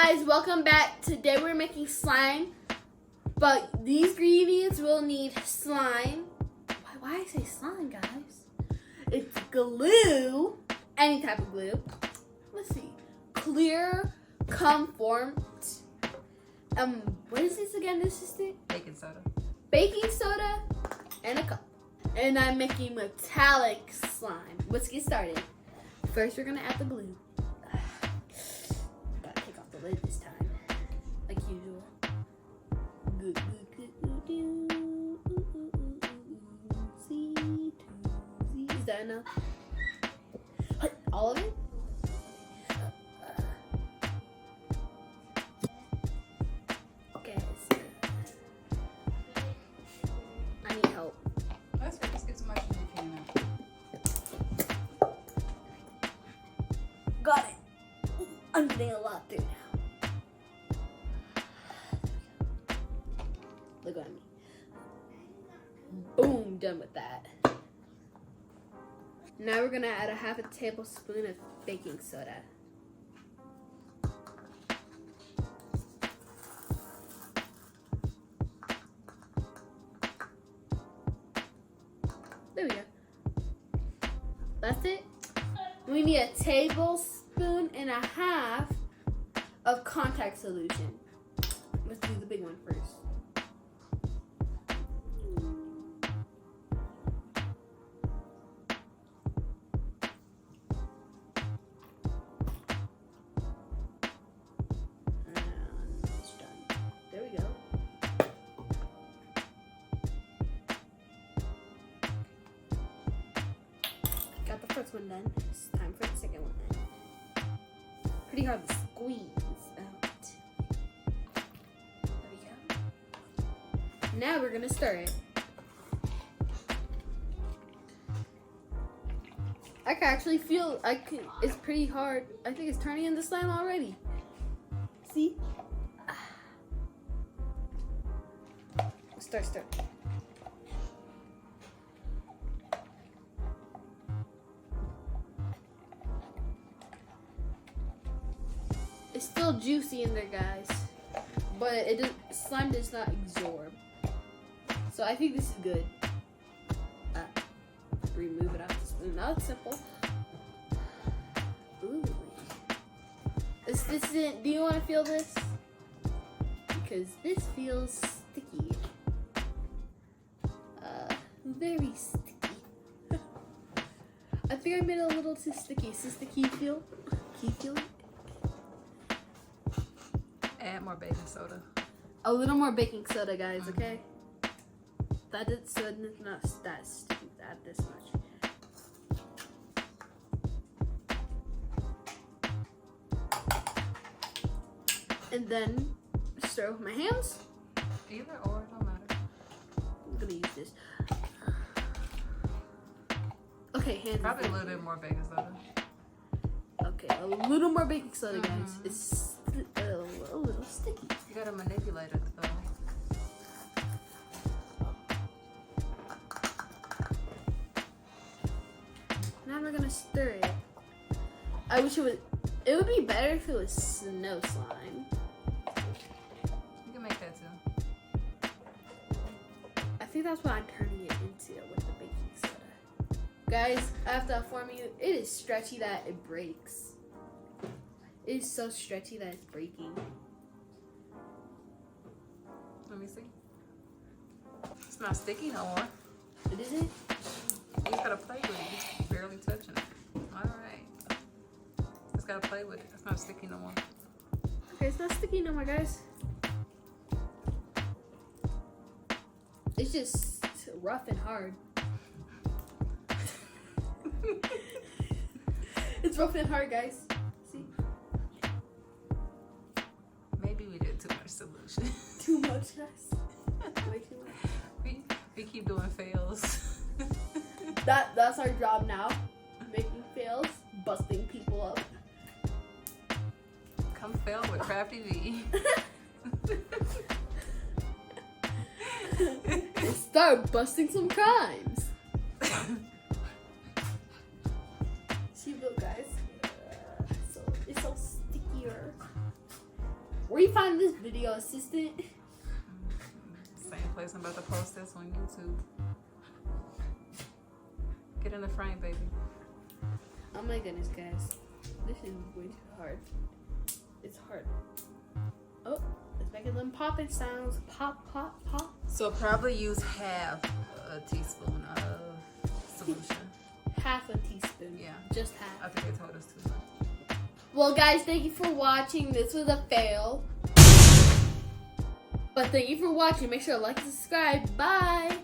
guys, welcome back. Today we're making slime, but these ingredients will need slime. Why I say slime, guys? It's glue, any type of glue. Let's see, clear, conformed. What is this again, assistant? Baking soda. Baking soda and a cup. And I'm making metallic slime. Let's get started. First, we're gonna add the glue. Gotta take off the lid this time, like usual. Is that enough? All of it? Okay. I need help. Let's get some much as you can now. Got it. I'm getting a lot through now. Look at me. Boom, done with that. Now we're gonna add a half a tablespoon of baking soda. There we go. That's it. We need a tablespoon and a half of contact solution. Let's do the big one first. And it's done. There we go. Got the first one done. It's time for the second one then. Pretty hard to squeeze out. There we go. Now we're gonna stir it. I can actually feel it's pretty hard. I think it's turning into slime already. See? Stir. It's still juicy in there, guys, but slime does not absorb. So I think this is good. Remove it off the spoon. Now it's simple. Ooh. Do you want to feel this? Because this feels sticky. Very sticky. I think I made it a little too sticky. Is this the key feel? Key feeling? Add more baking soda. A little more baking soda, guys, okay? That is so it's not that sticky. Add this much. And then stir with my hands. Either or, it don't matter. I'm gonna use this. Okay, hands. Probably a little bit more baking soda. Okay, a little more baking soda, guys. It's a little sticky. You gotta manipulate it though. Now we're gonna stir it. I wish it would be better if it was snow slime. You can make that too. I think that's what I'm turning it into with the baking soda. Guys, I have to inform you, it is stretchy that it breaks. It is so stretchy that it's breaking. Let me see. It's not sticky no more. It isn't? You just gotta play with it. You're barely touching it. Alright. Just gotta play with it. It's not sticky no more. Okay, it's not sticky no more, guys. It's just rough and hard. It's rough and hard, guys. See? Maybe we did too much solution. Too much, guys. Way too much. We keep doing fails. That's our job now. Making fails, busting people up. Come fail with Crafty V. And start busting some crimes. See, look, guys. It's so stickier. Where you find this video assistant? Same place I'm about to post this on YouTube. Get in the frame, baby. Oh my goodness, guys. This is way too hard. It's hard. Oh, it's making them popping sounds. Pop, pop, pop. So probably use half a teaspoon of solution. Half a teaspoon. Yeah. Just half. I think they told us too much. Well, guys, thank you for watching. This was a fail. But thank you for watching. Make sure to like and subscribe. Bye.